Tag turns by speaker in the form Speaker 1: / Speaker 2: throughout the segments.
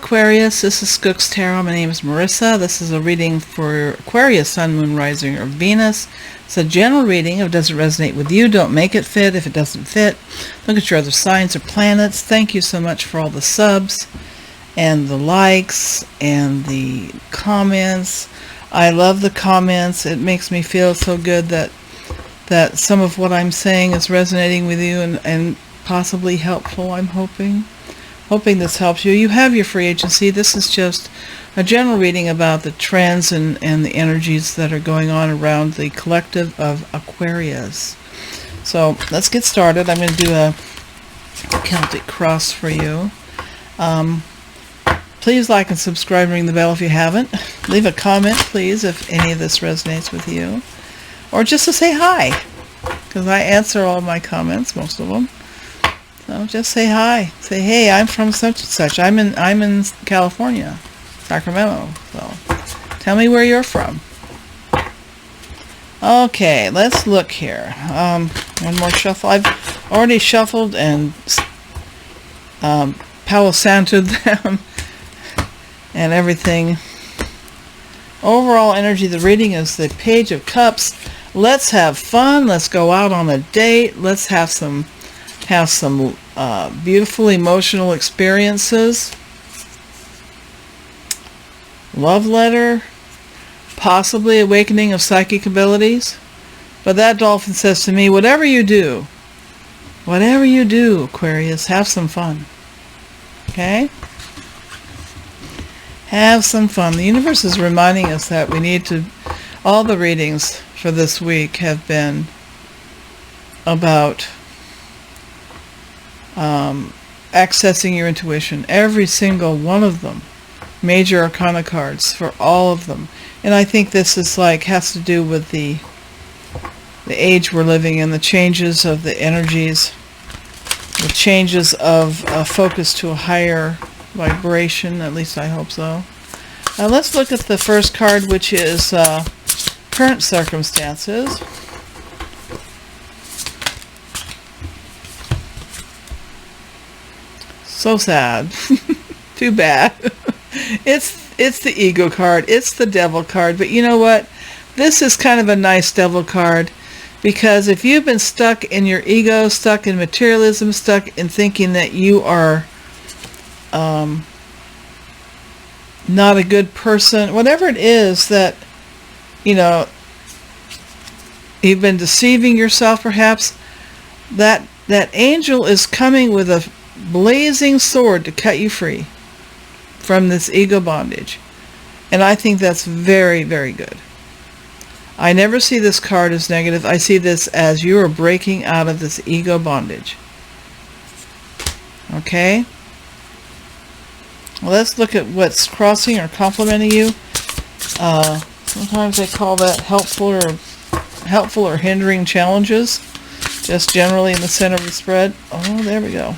Speaker 1: Aquarius, this is Skook's Taro. My name is Marissa. This is a reading for Aquarius, Sun, Moon, Rising, or Venus. It's a general reading. If it doesn't resonate with you, don't make it fit. If it doesn't fit, look at your other signs or planets. Thank you so much for all the subs and the likes and the comments. I love the comments. It makes me feel so good that some of what I'm saying is resonating with you and possibly helpful, I'm hoping this helps you. You have your free agency. This is just a general reading about the trends and the energies that are going on around the collective of Aquarius. So let's get started. I'm going to do a Celtic cross for you. Please like and subscribe and ring the bell if you haven't. Leave a comment, please, if any of this resonates with you. Or just to say hi, because I answer all my comments, most of them. So just say hi. Say, hey, I'm from such and such. I'm in California, Sacramento. So tell me where you're from. Okay, let's look here. One more shuffle. I've already shuffled and Palo Santo'd them and everything. Overall energy, the reading is the Page of Cups. Let's have fun. Let's go out on a date. Let's have some beautiful emotional experiences. Love letter, possibly awakening of psychic abilities. But that dolphin says to me, whatever you do, Aquarius, have some fun. Okay? Have some fun. The universe is reminding us that we need to, all the readings for this week have been about accessing your intuition. Every single one of them. Major Arcana cards for all of them. And I think this is has to do with the age we're living in, the changes of the energies, the changes of focus to a higher vibration. At least I hope so. Now let's look at the first card, which is current circumstances. So sad. Too bad. It's the ego card. It's the devil card. But you know what? This is kind of a nice devil card, because if you've been stuck in your ego, stuck in materialism, stuck in thinking that you are not a good person, whatever it is that, you've been deceiving yourself perhaps, that angel is coming with a blazing sword to cut you free from this ego bondage. And I think that's very, very good. I never see this card as negative. I see this as you are breaking out of this ego bondage. Okay? Well, let's look at what's crossing or complimenting you. Sometimes they call that helpful or hindering challenges. Just generally in the center of the spread. Oh, there we go.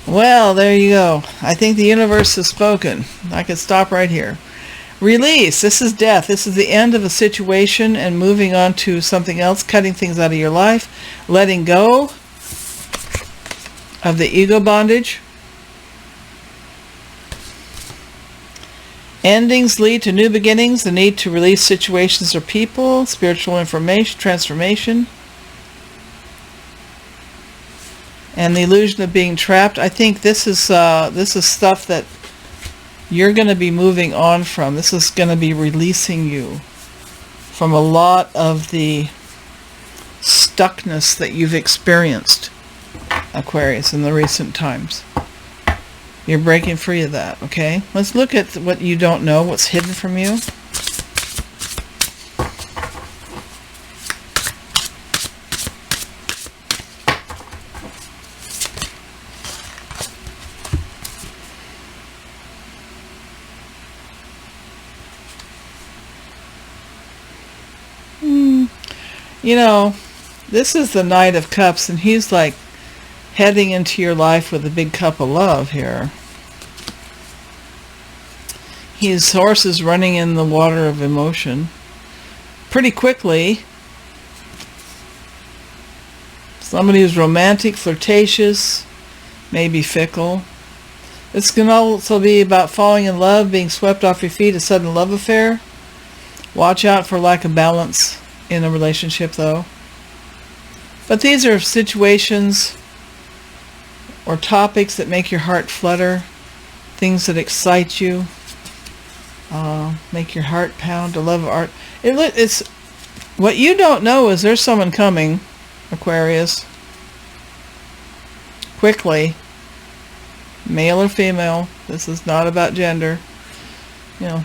Speaker 1: Well, there you go. I think the universe has spoken. I could stop right here. Release. This is death. This is the end of a situation and moving on to something else, cutting things out of your life, letting go of the ego bondage. Endings lead to new beginnings, the need to release situations or people, spiritual information, transformation. And the illusion of being trapped. I think this is stuff that you're going to be moving on from. This is going to be releasing you from a lot of the stuckness that you've experienced, Aquarius, in the recent times. You're breaking free of that, okay? Let's look at what you don't know, what's hidden from you. This is the Knight of Cups, and he's heading into your life with a big cup of love here. His horse is running in the water of emotion pretty quickly. Somebody who's romantic, flirtatious, maybe fickle. This can also be about falling in love, being swept off your feet, a sudden love affair. Watch out for lack of balance in a relationship, though. But these are situations or topics that make your heart flutter, things that excite you, make your heart pound, a love of art. It's what you don't know is there's someone coming, Aquarius, quickly, male or female. This is not about gender. You know,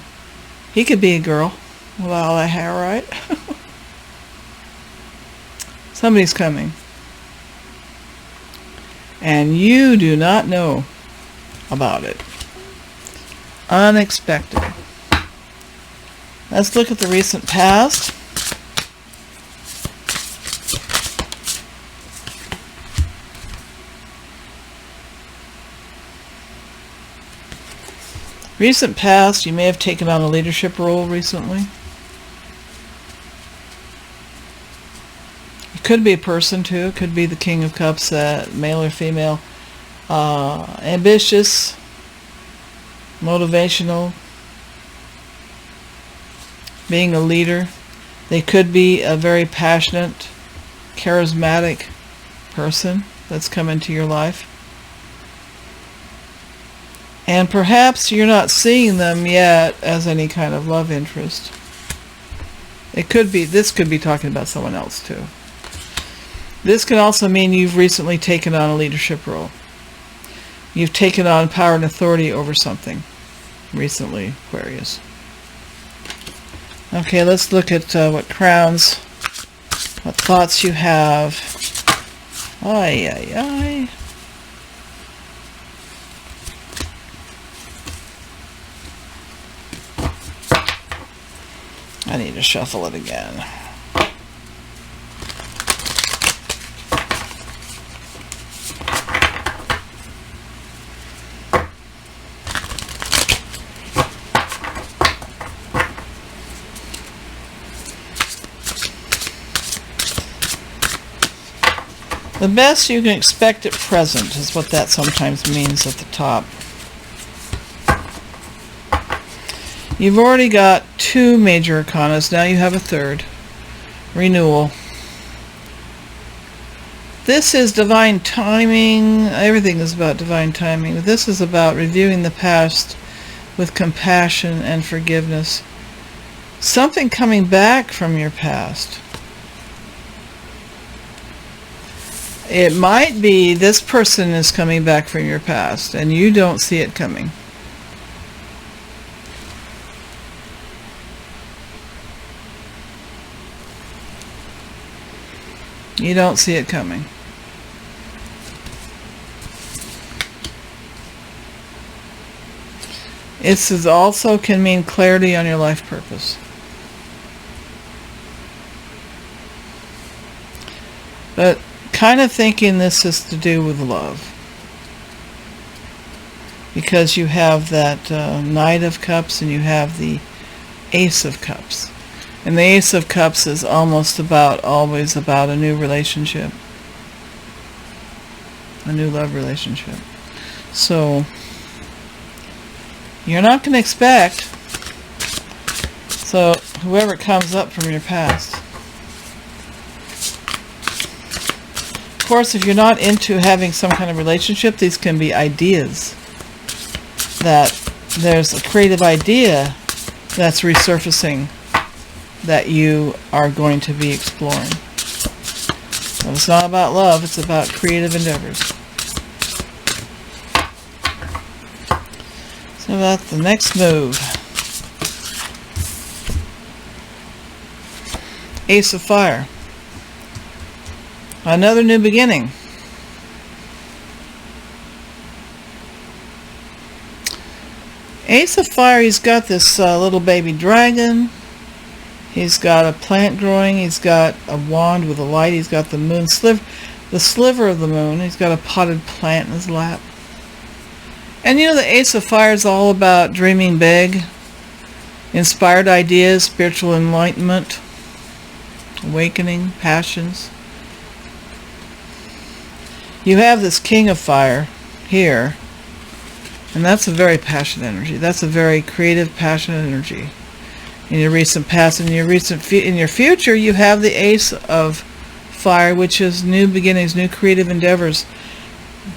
Speaker 1: he could be a girl with all that hair, right? Somebody's coming. And you do not know about it. Unexpected. Let's look at the recent past. Recent past, you may have taken on a leadership role recently. It could be a person too. It could be the King of Cups, male or female. Ambitious, motivational, being a leader. They could be a very passionate, charismatic person that's come into your life. And perhaps you're not seeing them yet as any kind of love interest. This could be talking about someone else too. This can also mean you've recently taken on a leadership role. You've taken on power and authority over something recently, Aquarius. Okay, let's look at what crowns, what thoughts you have. Ay, ay, ay. I need to shuffle it again. The best you can expect at present is what that sometimes means at the top. You've already got 2 major arcanas. Now you have a third. Renewal. This is divine timing. Everything is about divine timing. This is about reviewing the past with compassion and forgiveness. Something coming back from your past. It might be this person is coming back from your past and you don't see it coming. You don't see it coming. It also can mean clarity on your life purpose. But kind of thinking this is to do with love. Because you have that Knight of Cups and you have the Ace of Cups. And the Ace of Cups is always about a new relationship. A new love relationship. So, you're not going to expect. So, whoever comes up from your past. Of course, if you're not into having some kind of relationship, these can be ideas. That there's a creative idea that's resurfacing that you are going to be exploring. So it's not about love, it's about creative endeavors. So about the next move. Ace of Fire. Another new beginning. Ace of Fire, he's got this little baby dragon. He's got a plant growing. He's got a wand with a light. He's got the moon the sliver of the moon. He's got a potted plant in his lap. And you know, the Ace of Fire is all about dreaming big, inspired ideas, spiritual enlightenment, awakening, passions. You have this King of Fire here. And that's a very passionate energy. That's a very creative, passionate energy. In your recent past and in your future, you have the Ace of Fire, which is new beginnings, new creative endeavors,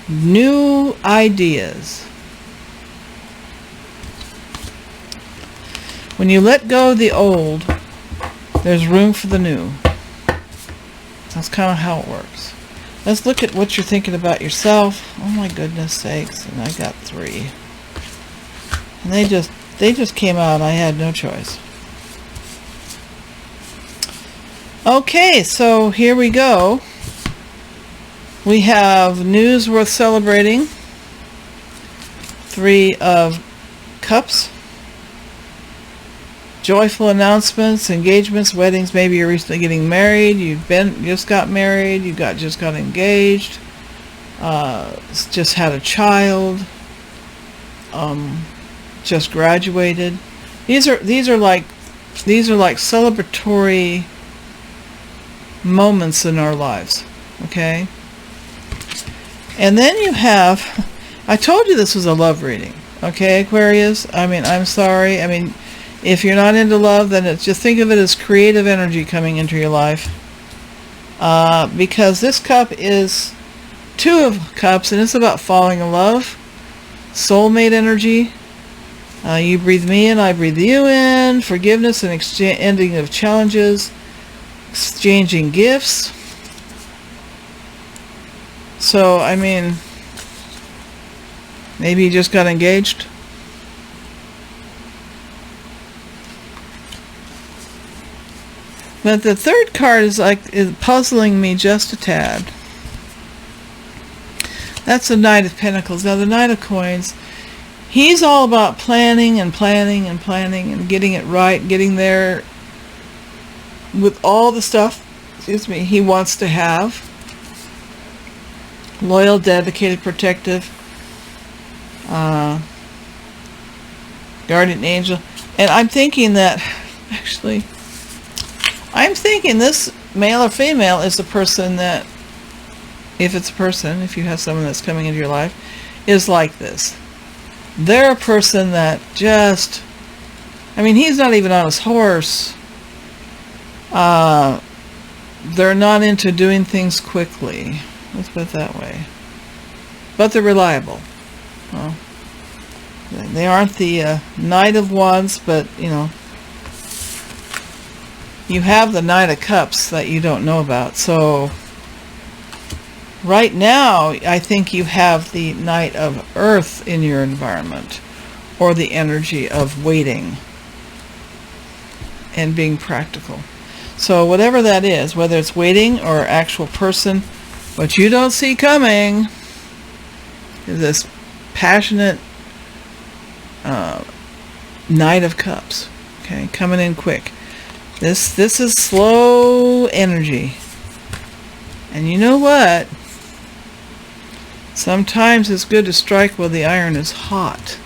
Speaker 1: new ideas. When you let go of the old, there's room for the new. That's kind of how it works. Let's look at what you're thinking about yourself. Oh my goodness sakes, and I got 3. And they just came out. I had no choice. Okay, so here we go. We have news worth celebrating. 3 of Cups. Joyful announcements, engagements, weddings. Maybe you're recently getting married. Just got married. Just got engaged. Just had a child. Just graduated. These are like celebratory moments in our lives. Okay. And then you have. I told you this was a love reading. Okay, Aquarius. I mean, I'm sorry. I mean, if you're not into love, then just think of it as creative energy coming into your life. Because this cup is 2 of Cups, and it's about falling in love. Soulmate energy. You breathe me in, I breathe you in. Forgiveness and ending of challenges. Exchanging gifts. So, I mean, maybe you just got engaged. But the 3rd card is puzzling me just a tad. That's the Knight of Pentacles. Now the Knight of Coins, he's all about planning and planning and planning and getting it right, getting there with all the stuff, he wants to have. Loyal, dedicated, protective, guardian angel. And I'm thinking that, actually, this male or female is the person that, if it's a person, if you have someone that's coming into your life, is like this. They're a person that just, I mean, he's not even on his horse. They're not into doing things quickly. Let's put it that way. But they're reliable. Well, they aren't the Knight of Wands, but, you know, you have the Knight of Cups that you don't know about. So right now, I think you have the Knight of Earth in your environment, or the energy of waiting and being practical. So whatever that is, whether it's waiting or actual person, what you don't see coming is this passionate Knight of Cups. Okay, coming in quick. This is slow energy. And you know what? Sometimes it's good to strike while the iron is hot.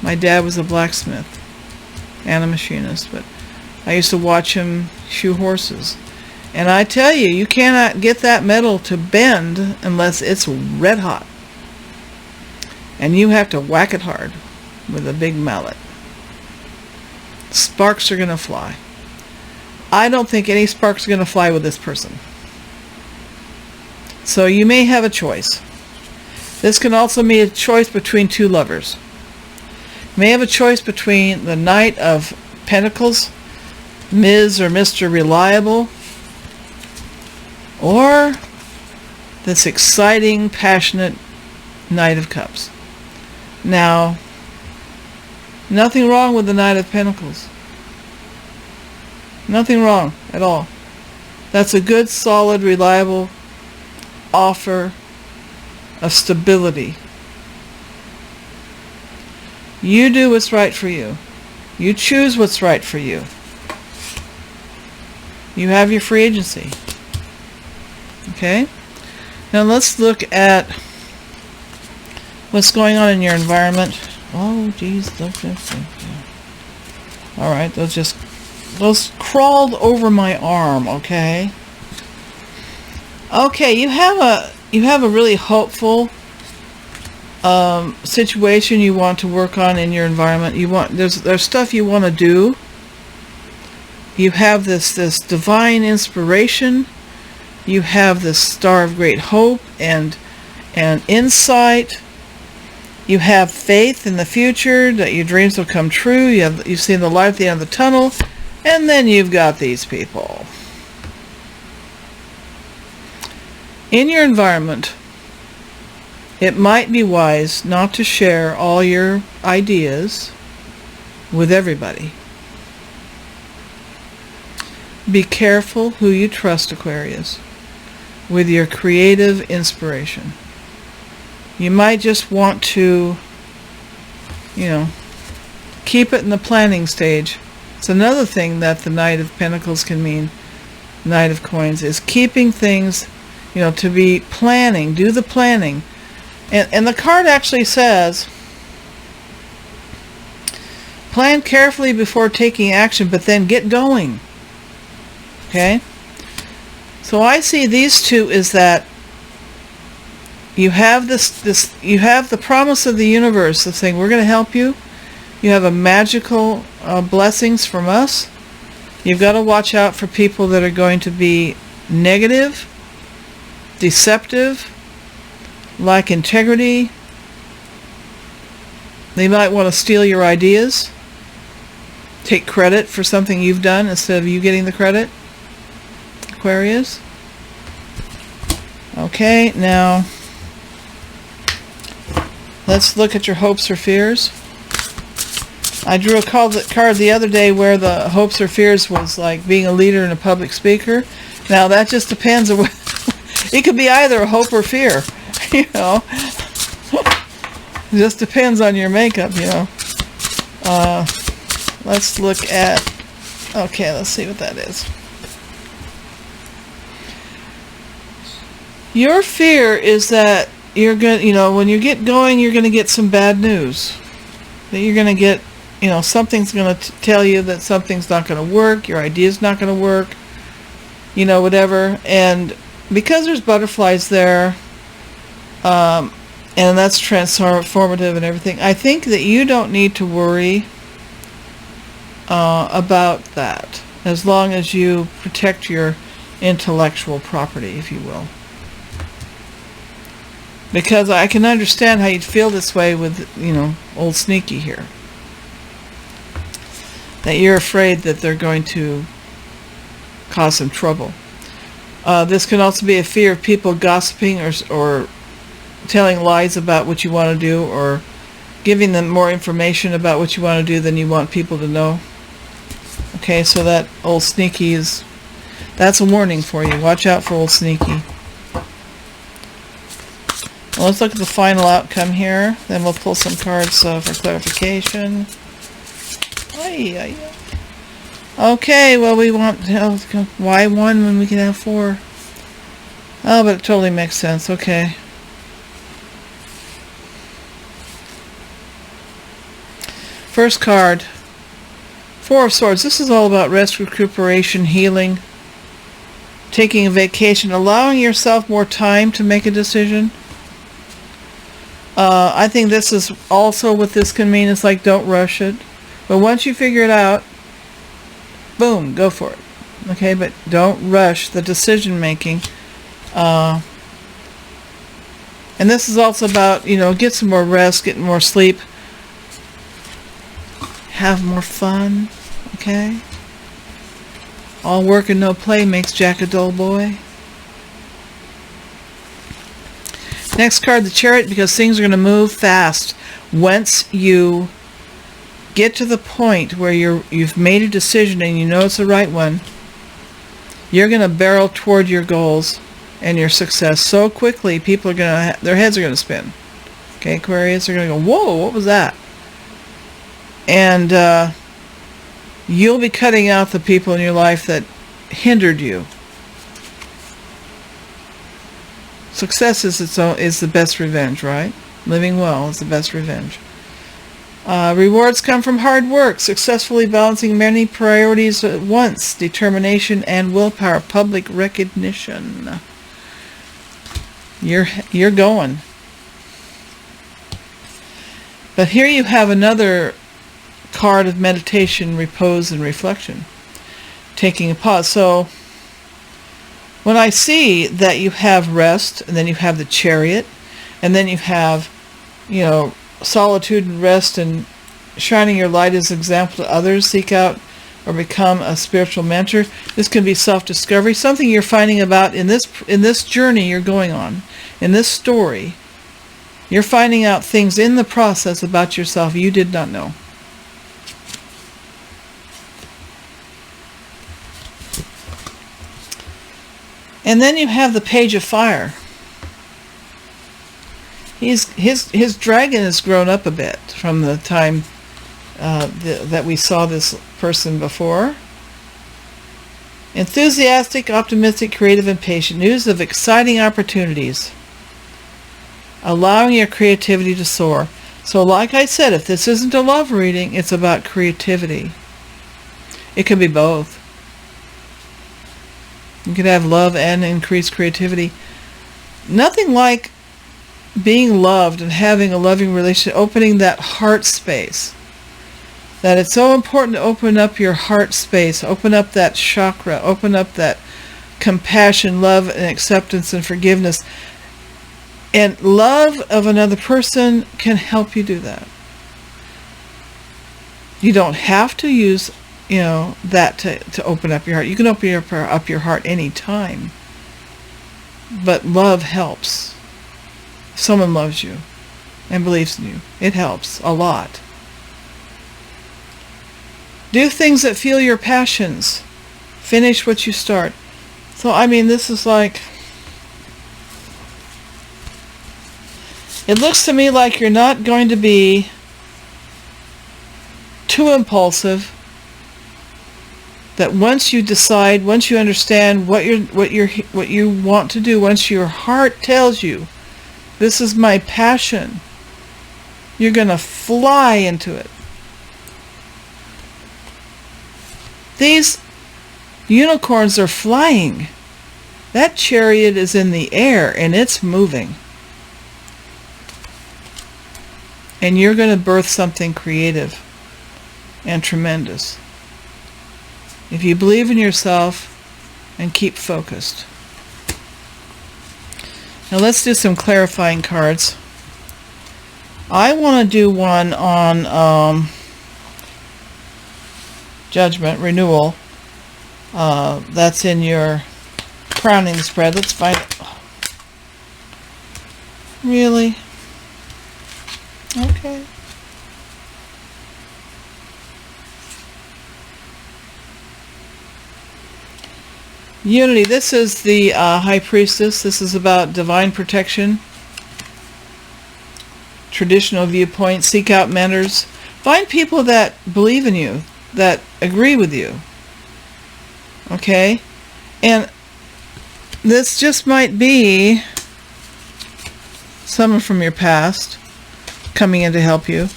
Speaker 1: My dad was a blacksmith and a machinist, but I used to watch him shoe horses. And I tell you, you cannot get that metal to bend unless it's red hot. And you have to whack it hard with a big mallet. Sparks are going to fly. I don't think any sparks are going to fly with this person. So you may have a choice. This can also be a choice between 2 lovers. You may have a choice between the Knight of Pentacles, Ms. or Mr. Reliable, or this exciting, passionate Knight of Cups. Now, nothing wrong with the Knight of Pentacles. Nothing wrong at all. That's a good, solid, reliable offer of stability. You do what's right for you. You choose what's right for you. You have your free agency. Okay? Now let's look at what's going on in your environment. Oh, geez. All right, those crawled over my arm. Okay. Okay, you have a really hopeful situation you want to work on in your environment. There's stuff you want to do. You have this divine inspiration. You have this star of great hope and insight. You have faith in the future that your dreams will come true. You've seen the light at the end of the tunnel. And then you've got these people. In your environment, it might be wise not to share all your ideas with everybody. Be careful who you trust, Aquarius, with your creative inspiration. You might just want to, keep it in the planning stage. It's another thing that the Knight of Pentacles can mean, Knight of Coins, is keeping things, to be planning, do the planning. And the card actually says, plan carefully before taking action, but then get going. Okay? So I see these two is that you have you have the promise of the universe of saying, we're going to help you. You have a magical blessings from us. You've got to watch out for people that are going to be negative, deceptive, lack integrity. They might want to steal your ideas, take credit for something you've done instead of you getting the credit, Aquarius. Okay, now let's look at your hopes or fears. I drew a card the other day where the hopes or fears was like being a leader and a public speaker. Now that just depends on it could be either a hope or fear, It just depends on your makeup, Let's look at, let's see what that is. Your fear is that you're going, when you get going, you're going to get some bad news. That you're going to get, something's going to tell you that something's not going to work, your idea's not going to work, whatever. And because there's butterflies there, and that's transformative and everything, I think that you don't need to worry about that, as long as you protect your intellectual property, if you will. Because I can understand how you'd feel this way with, old Sneaky here. That you're afraid that they're going to cause some trouble. This can also be a fear of people gossiping or telling lies about what you want to do, or giving them more information about what you want to do than you want people to know. Okay, so that old Sneaky that's a warning for you. Watch out for old Sneaky. Well, let's look at the final outcome here. Then we'll pull some cards for clarification. Okay, well, we want why 1 when we can have 4? Oh, but it totally makes sense. Okay. First card, 4 of Swords. This is all about rest, recuperation, healing, taking a vacation, allowing yourself more time to make a decision. I think this is also what this can mean. It's like, don't rush it. But once you figure it out, boom, go for it. Okay, but don't rush the decision making. And this is also about, get some more rest, get more sleep, have more fun. Okay? All work and no play makes Jack a dull boy. Next card, the Chariot, because things are going to move fast. Once you get to the point where you've made a decision and you know it's the right one, you're going to barrel toward your goals and your success so quickly, people are going to, their heads are going to spin. Okay, Aquarius, they're going to go, whoa, what was that? And you'll be cutting out the people in your life that hindered you. Success is the best revenge, right? Living well is the best revenge. Rewards come from hard work, successfully balancing many priorities at once, determination and willpower, public recognition. You're going. But here you have another card of meditation, repose, and reflection. Taking a pause. So when I see that you have rest, and then you have the Chariot, and then you have, solitude and rest and shining your light as an example to others, seek out or become a spiritual mentor. This can be self-discovery, something you're finding about in this journey you're going on, in this story. You're finding out things in the process about yourself you did not know. And then you have the Page of Fire. His dragon has grown up a bit from the time that we saw this person before. Enthusiastic, optimistic, creative, and patient. News of exciting opportunities. Allowing your creativity to soar. So like I said, if this isn't a love reading, it's about creativity. It can be both. You can have love and increased creativity. Nothing like being loved and having a loving relationship, opening that heart space. That it's so important to open up your heart space, open up that chakra, open up that compassion, love, and acceptance and forgiveness. And love of another person can help you do that. You don't have to use, that to open up your heart. You can open up your heart any time. But love helps. If someone loves you and believes in you, it helps a lot. Do things that fuel your passions. Finish what you start. So, this is like... It looks to me like you're not going to be too impulsive. That once you decide, once you understand what you want to do, once your heart tells you, this is my passion, you're going to fly into it. These unicorns are flying. That chariot is in the air and it's moving. And you're going to birth something creative and tremendous. If you believe in yourself and keep focused. Now let's do some clarifying cards. I want to do one on Judgment, Renewal. That's in your crowning spread. Let's find it. Really? Okay. Unity. This is the High Priestess. This is about divine protection. Traditional viewpoint. Seek out mentors. Find people that believe in you, that agree with you. Okay? And this just might be someone from your past coming in to help you.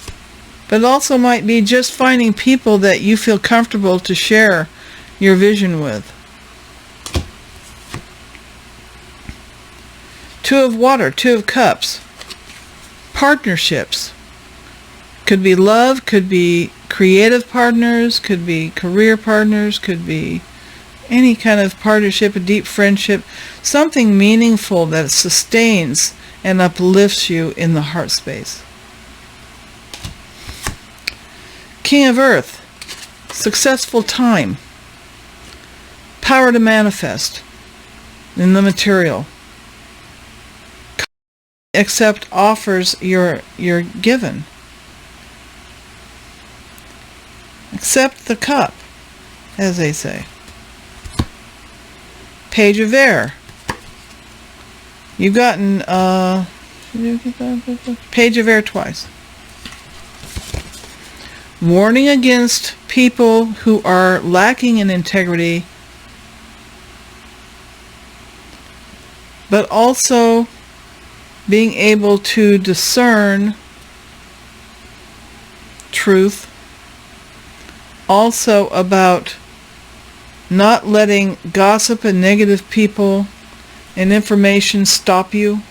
Speaker 1: But it also might be just finding people that you feel comfortable to share your vision with. Two of Water, Two of Cups. Partnerships. Could be love, could be creative partners, could be career partners, could be any kind of partnership, a deep friendship, something meaningful that sustains and uplifts you in the heart space. King of Earth, successful time, power to manifest in the material. Accept offers you're given. Accept the cup, as they say. Page of Air. You've gotten Page of Air twice. Warning against people who are lacking in integrity, but also being able to discern truth. Also about not letting gossip and negative people and information stop you.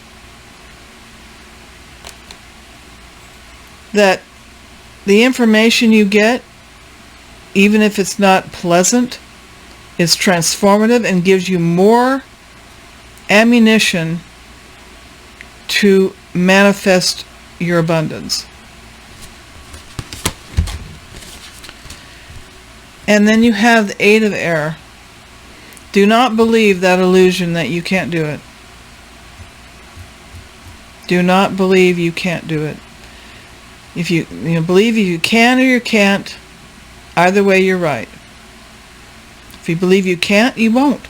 Speaker 1: that the information you get, even if it's not pleasant, is transformative and gives you more ammunition to manifest your abundance. And then you have the 8 of air. Do not believe that illusion that you can't do it. Do not believe you can't do it. If you believe you can or you can't, either way you're right. If you believe you can't, you won't.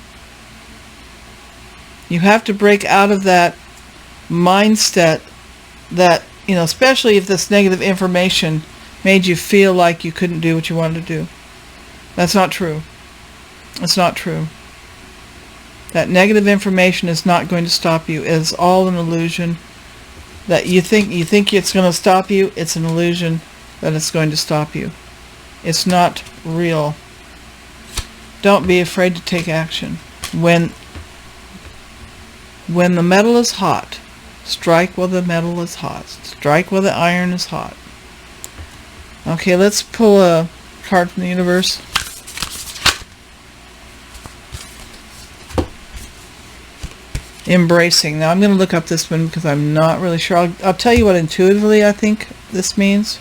Speaker 1: You have to break out of that mindset that, especially if this negative information made you feel like you couldn't do what you wanted to do. That's not true. It's not true. That negative information is not going to stop you. It is all an illusion. That you think it's going to stop you, it's an illusion that it's going to stop you. It's not real. Don't be afraid to take action. When the metal is hot, strike while the metal is hot. Strike while the iron is hot. Okay, let's pull a card from the universe. Embracing. Now I'm going to look up this one because I'm not really sure. I'll tell you what intuitively I think this means.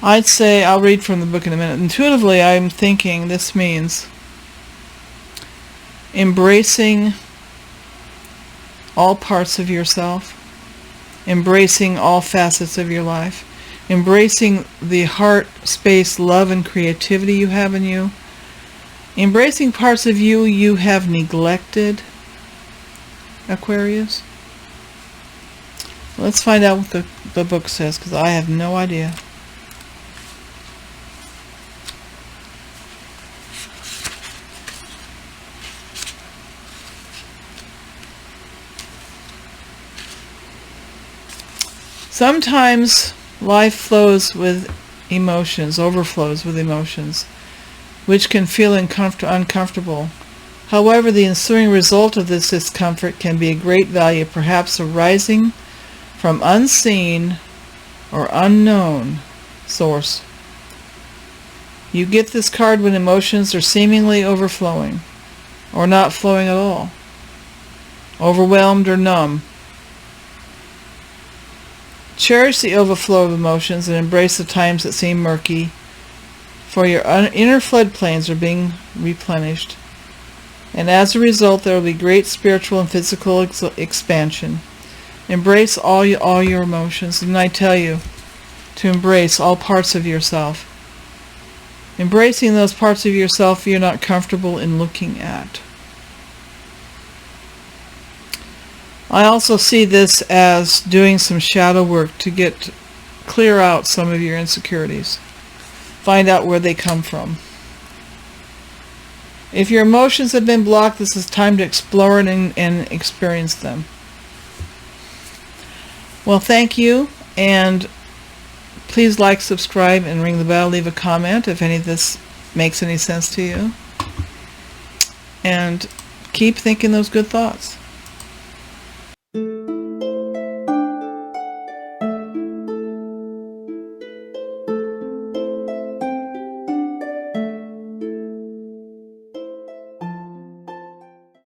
Speaker 1: I'd say, I'll read from the book in a minute. Intuitively I'm thinking this means embracing all parts of yourself, embracing all facets of your life, embracing the heart, space, love, and creativity you have in you, embracing parts of you you have neglected, Aquarius. Let's find out what the book says, because I have no idea. Sometimes life flows with emotions, overflows with emotions, which can feel uncomfortable. However, the ensuing result of this discomfort can be a great value, perhaps arising from unseen or unknown source. You get this card when emotions are seemingly overflowing, or not flowing at all, overwhelmed or numb. Cherish the overflow of emotions and embrace the times that seem murky, for your inner floodplains are being replenished, and as a result there will be great spiritual and physical expansion. Embrace all your emotions, and I tell you to embrace all parts of yourself. Embracing those parts of yourself you're not comfortable in looking at. I also see this as doing some shadow work to clear out some of your insecurities. Find out where they come from. If your emotions have been blocked, this is time to explore and experience them. Well, thank you, and please like, subscribe, and ring the bell. Leave a comment if any of this makes any sense to you. And keep thinking those good thoughts.